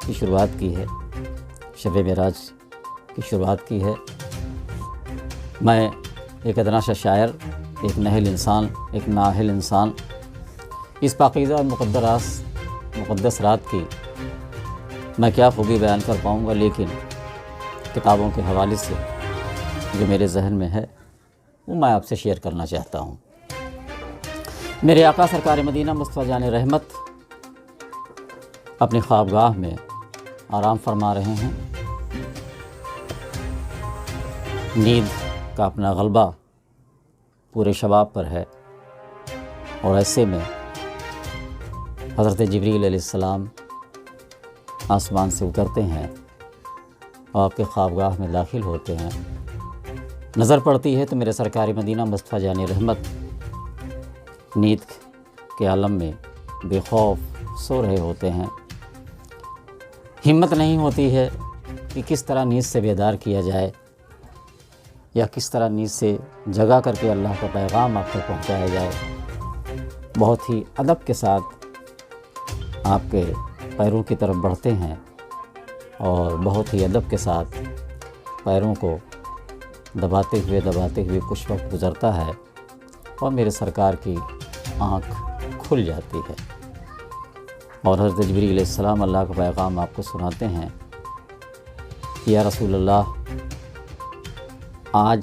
کی شروعات کی ہے، شب معراج کی شروعات کی ہے۔ میں ایک ادنا سا شاعر، ایک نااہل انسان اس پاکیزہ اور مقدس رات کی میں کیا خوبی بیان کر پاؤں گا، لیکن کتابوں کے حوالے سے جو میرے ذہن میں ہے وہ میں آپ سے شیئر کرنا چاہتا ہوں۔ میرے آقا سرکار مدینہ مصطفیٰ جان رحمت اپنی خوابگاہ میں آرام فرما رہے ہیں۔ نیند کا اپنا غلبہ پورے شباب پر ہے، اور ایسے میں حضرت جبریل علیہ السلام آسمان سے اترتے ہیں اور آپ کے خوابگاہ میں داخل ہوتے ہیں۔ نظر پڑتی ہے تو میرے سرکار مدینہ مصطفیٰ جان رحمت نیند کے عالم میں بے خوف سو رہے ہوتے ہیں۔ ہمت نہیں ہوتی ہے کہ کس طرح نیند سے بیدار کیا جائے، یا کس طرح نیند سے جگا کر کے اللہ کا پیغام آپ تک پہنچایا جائے۔ بہت ہی ادب کے ساتھ آپ کے پیروں کی طرف بڑھتے ہیں، اور بہت ہی ادب کے ساتھ پیروں کو دباتے ہوئے کچھ وقت گزرتا ہے، اور میرے سرکار کی آنکھ کھل جاتی ہے، اور حضرت جبریل علیہ السلام اللہ کا پیغام آپ کو سناتے ہیں کہ یا رسول اللہ، آج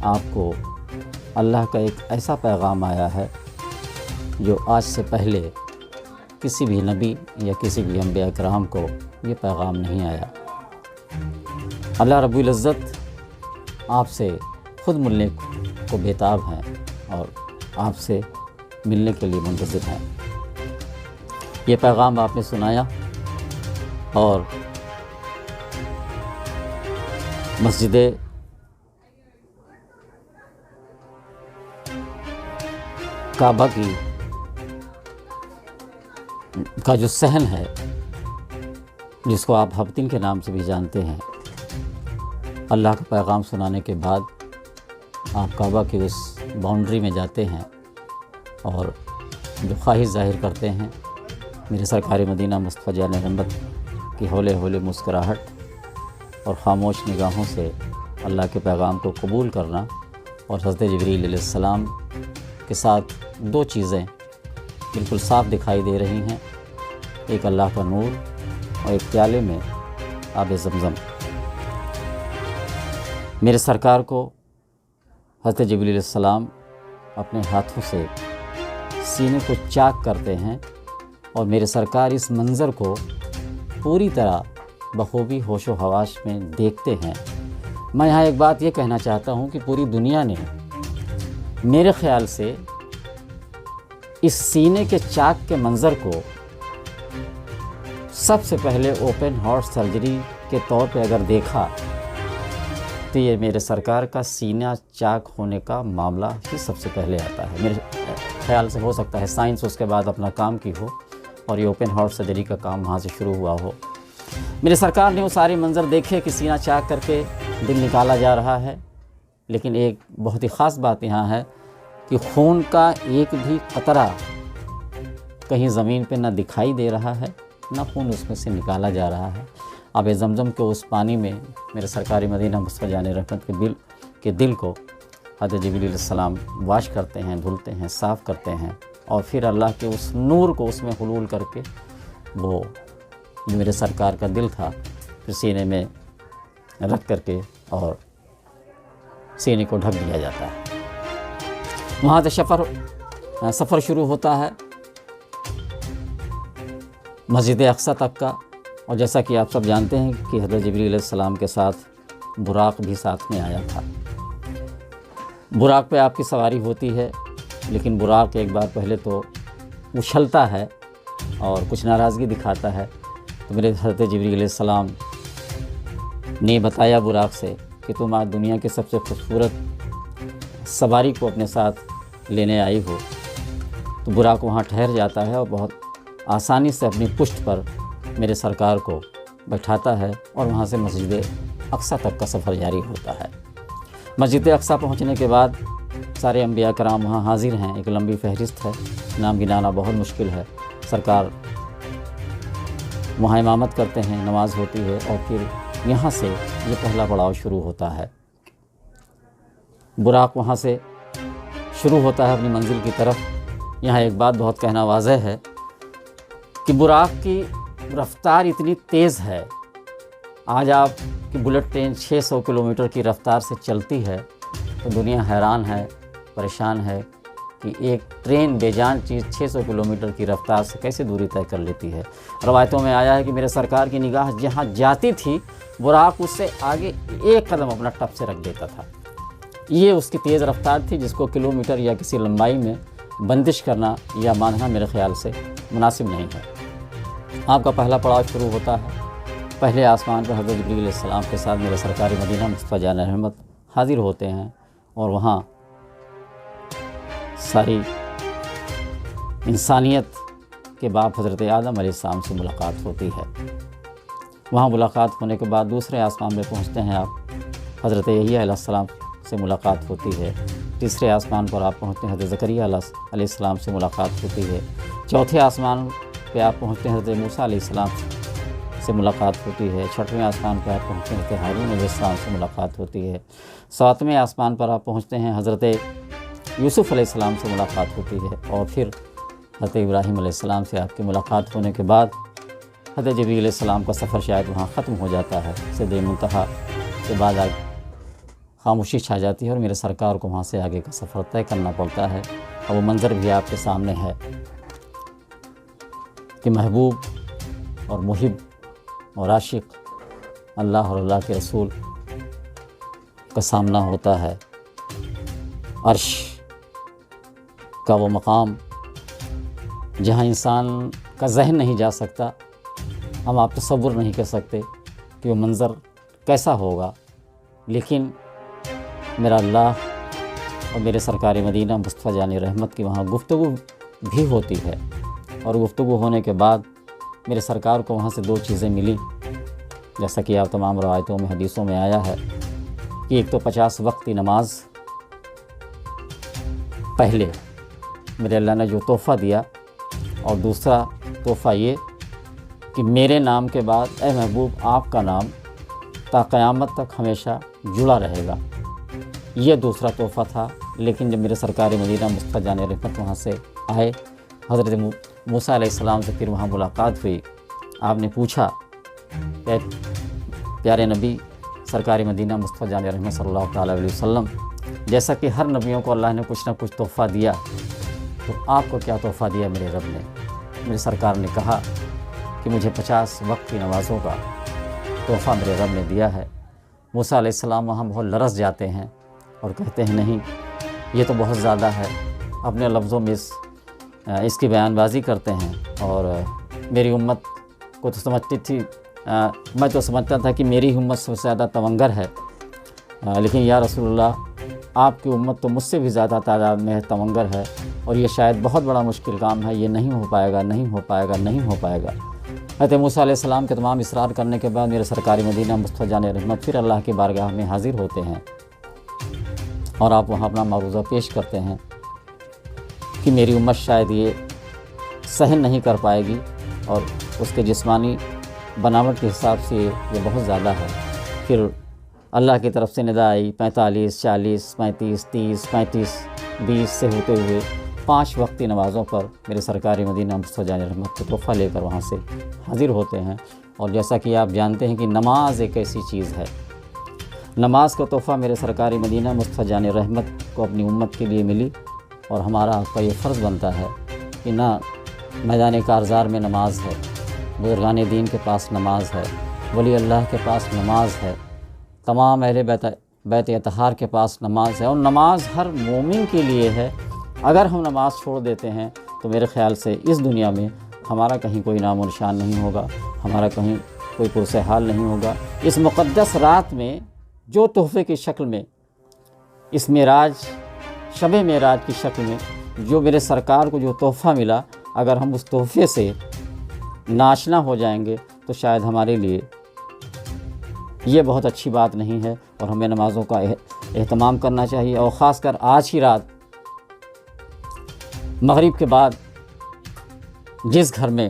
آپ کو اللہ کا ایک ایسا پیغام آیا ہے جو آج سے پہلے کسی بھی نبی یا کسی بھی انبیاء کرام کو یہ پیغام نہیں آیا۔ اللہ رب العزت آپ سے خود ملنے کو بیتاب ہیں، اور آپ سے ملنے کے لیے منتظر ہیں۔ یہ پیغام آپ نے سنایا، اور مسجد کعبہ کا جو صحن ہے، جس کو آپ ہفتن کے نام سے بھی جانتے ہیں، اللہ کا پیغام سنانے کے بعد آپ کعبہ کی اس باؤنڈری میں جاتے ہیں، اور جو خواہش ظاہر کرتے ہیں میرے سرکار مدینہ مصطفیٰ جان رحمت کی ہولے ہولے مسکراہٹ اور خاموش نگاہوں سے اللہ کے پیغام کو قبول کرنا، اور حضرت جبریل علیہ السلام کے ساتھ دو چیزیں بالکل صاف دکھائی دے رہی ہیں، ایک اللہ کا نور اور ایک پیالے میں آب زمزم۔ میرے سرکار کو حضرت جبریل علیہ السلام اپنے ہاتھوں سے سینے کو چاک کرتے ہیں، اور میرے سرکار اس منظر کو پوری طرح بخوبی ہوش و حواس میں دیکھتے ہیں۔ میں یہاں ایک بات یہ کہنا چاہتا ہوں کہ پوری دنیا نے میرے خیال سے اس سینے کے چاک کے منظر کو سب سے پہلے اوپن ہارٹ سرجری کے طور پہ اگر دیکھا تو یہ میرے سرکار کا سینہ چاک ہونے کا معاملہ ہی سب سے پہلے آتا ہے۔ میرے خیال سے ہو سکتا ہے سائنس اس کے بعد اپنا کام کی ہو، اور یہ اوپن ہارٹ سرجری کا کام وہاں سے شروع ہوا ہو۔ میرے سرکار نے وہ سارے منظر دیکھے کہ سینہ چاک کر کے دل نکالا جا رہا ہے، لیکن ایک بہت ہی خاص بات یہاں ہے کہ خون کا ایک بھی قطرہ کہیں زمین پہ نہ دکھائی دے رہا ہے، نہ خون اس میں سے نکالا جا رہا ہے۔ آب زمزم کے اس پانی میں میرے سرکار مدینہ مصطفیٰ جان رحمت کے دل کو حضرت جبریل علیہ السلام واش کرتے ہیں، دھلتے ہیں، صاف کرتے ہیں، اور پھر اللہ کے اس نور کو اس میں حلول کر کے وہ جو میرے سرکار کا دل تھا پھر سینے میں رکھ کر کے اور سینے کو ڈھک دیا جاتا ہے۔ وہاں سے سفر شروع ہوتا ہے مسجد اقصیٰ تک کا، اور جیسا کہ آپ سب جانتے ہیں کہ حضرت جبریل علیہ السلام کے ساتھ براق بھی ساتھ میں آیا تھا۔ براق پہ آپ کی سواری ہوتی ہے، لیکن براق ایک بار پہلے تو اچھلتا ہے اور کچھ ناراضگی دکھاتا ہے، تو میرے حضرت جبریل علیہ السلام نے بتایا براق سے کہ تم آج دنیا کے سب سے خوبصورت سواری کو اپنے ساتھ لینے آئی ہو۔ تو براق وہاں ٹھہر جاتا ہے اور بہت آسانی سے اپنی پشت پر میرے سرکار کو بٹھاتا ہے، اور وہاں سے مسجد اقصیٰ تک کا سفر جاری ہوتا ہے۔ مسجد اقصیٰ پہنچنے کے بعد سارے انبیاء کرام وہاں حاضر ہیں، ایک لمبی فہرست ہے، نام گنانا بہت مشکل ہے۔ سرکار وہاں امامت کرتے ہیں، نماز ہوتی ہے، اور پھر یہاں سے یہ پہلا پڑاؤ شروع ہوتا ہے۔ براق وہاں سے شروع ہوتا ہے اپنی منزل کی طرف۔ یہاں ایک بات بہت کہنا واضح ہے کہ براق کی رفتار اتنی تیز ہے، آج آپ کی بلٹ ٹرین 600 کلومیٹر کی رفتار سے چلتی ہے تو دنیا حیران ہے، پریشان ہے کہ ایک ٹرین بے جان چیز 600 کلومیٹر کی رفتار سے کیسے دوری طے کر لیتی ہے۔ روایتوں میں آیا ہے کہ میرے سرکار کی نگاہ جہاں جاتی تھی براق اس سے آگے ایک قدم اپنا ٹپ سے رکھ دیتا تھا۔ یہ اس کی تیز رفتار تھی جس کو کلومیٹر یا کسی لمبائی میں بندش کرنا یا باندھنا میرے خیال سے مناسب نہیں ہے۔ آپ کا پہلا پڑاؤ شروع ہوتا ہے، پہلے آسمان پر حضرت جبریل علیہ السلام کے ساتھ میرے سرکار مدینہ مصطفیٰ جان رحمت حاضر ہوتے ہیں، اور وہاں ساری انسانیت کے باپ حضرت آدم علیہ السلام سے ملاقات ہوتی ہے۔ وہاں ملاقات ہونے کے بعد دوسرے آسمان میں پہنچتے ہیں آپ، حضرت یحییٰ علیہ السلام سے ملاقات ہوتی ہے۔ تیسرے آسمان پر آپ پہنچتے ہیں، حضرت زکریا علیہ السلام سے ملاقات ہوتی ہے۔ چوتھے آسمان پہ آپ پہنچتے ہیں، حضرت موسیٰ علیہ السلام سے ملاقات ہوتی ہے۔ چھٹویں آسمان پہ آپ پہنچتے ہیں، حضرت ہارون علیہ السلام سے ملاقات ہوتی ہے۔ ساتویں آسمان پر آپ پہنچتے ہیں، حضرت یوسف علیہ السلام سے ملاقات ہوتی ہے، اور پھر حضرت ابراہیم علیہ السلام سے آپ کی ملاقات ہونے کے بعد حضرت جبریل علیہ السلام کا سفر شاید وہاں ختم ہو جاتا ہے۔ سدرۃ منتہا کے بعد خاموشی چھا جاتی ہے اور میرے سرکار کو وہاں سے آگے کا سفر طے کرنا پڑتا ہے، اور وہ منظر بھی آپ کے سامنے ہے کہ محبوب اور محب اور عاشق اللہ اور اللہ کے رسول کا سامنا ہوتا ہے۔ عرش کا وہ مقام جہاں انسان کا ذہن نہیں جا سکتا، ہم آپ تصور نہیں کر سکتے کہ وہ منظر کیسا ہوگا، لیکن میرا اللہ اور میرے سرکار مدینہ مصطفیٰ جان رحمت کی وہاں گفتگو بھی ہوتی ہے، اور گفتگو ہونے کے بعد میرے سرکار کو وہاں سے دو چیزیں ملی، جیسا کہ آپ تمام روایتوں میں حدیثوں میں آیا ہے کہ ایک تو 50 وقت کی نماز پہلے میرے اللہ نے جو تحفہ دیا، اور دوسرا تحفہ یہ کہ میرے نام کے بعد اے محبوب آپ کا نام تا قیامت تک ہمیشہ جڑا رہے گا۔ یہ دوسرا تحفہ تھا۔ لیکن جب میرے سرکار مدینہ مصطفیٰ جان رحمت وہاں سے آئے، حضرت موسیٰ علیہ السلام سے پھر وہاں ملاقات ہوئی۔ آپ نے پوچھا کہ پیارے نبی سرکار مدینہ مصطفیٰ جان رحمت صلی اللہ تعالیٰ علیہ وسلم، جیسا کہ ہر نبیوں کو اللہ نے کچھ نہ کچھ تحفہ دیا، تو آپ کو کیا تحفہ دیا میرے رب نے؟ میرے سرکار نے کہا کہ مجھے 50 وقت کی نمازوں کا تحفہ میرے رب نے دیا ہے۔ موسیٰ علیہ السلام وہاں بہت لرز جاتے ہیں اور کہتے ہیں نہیں، یہ تو بہت زیادہ ہے، اپنے لفظوں میں اس کی بیان بازی کرتے ہیں، اور میری امت کو تو سمجھتی تھی، میں تو سمجھتا تھا کہ میری امت سب سے زیادہ تونگر ہے، لیکن یا رسول اللہ آپ کی امت تو مجھ سے بھی زیادہ تعداد میں تونگر ہے، اور یہ شاید بہت بڑا مشکل کام ہے، یہ نہیں ہو پائے گا، نہیں ہو پائے گا، نہیں ہو پائے گا۔ حضرت موسیٰ علیہ السلام کے تمام اصرار کرنے کے بعد میرے سرکار مدینہ مصطفیٰ جان رحمت پھر اللہ کی بارگاہ میں حاضر ہوتے ہیں، اور آپ وہاں اپنا معروضہ پیش کرتے ہیں کہ میری امت شاید یہ سہن نہیں کر پائے گی، اور اس کے جسمانی بناوٹ کے حساب سے یہ بہت زیادہ ہے۔ پھر اللہ کی طرف سے ندا آئی، 45، 40، 35، 30، 35، 20 سے ہوتے ہوئے 5 وقتی نمازوں پر میرے سرکار مدینہ مصطفیٰ جان رحمت کو تحفہ لے کر وہاں سے حاضر ہوتے ہیں۔ اور جیسا کہ آپ جانتے ہیں کہ نماز ایک ایسی چیز ہے، نماز کا تحفہ میرے سرکار مدینہ مصطفیٰ جان رحمت کو اپنی امت کے لیے ملی، اور ہمارا آپ کا یہ فرض بنتا ہے کہ نہ میدان کارزار میں نماز ہے، بزرگان دین کے پاس نماز ہے، ولی اللہ کے پاس نماز ہے، تمام اہل بیت اطہار کے پاس نماز ہے، اور نماز ہر مومن کے لیے ہے۔ اگر ہم نماز چھوڑ دیتے ہیں تو میرے خیال سے اس دنیا میں ہمارا کہیں کوئی نام و نشان نہیں ہوگا، ہمارا کہیں کوئی پرس حال نہیں ہوگا۔ اس مقدس رات میں جو تحفے کی شکل میں، اس معراج، شب معراج کی شکل میں جو میرے سرکار کو جو تحفہ ملا، اگر ہم اس تحفے سے ناشنا ہو جائیں گے تو شاید ہمارے لیے یہ بہت اچھی بات نہیں ہے، اور ہمیں نمازوں کا اہتمام کرنا چاہیے۔ اور خاص کر آج ہی رات مغرب کے بعد جس گھر میں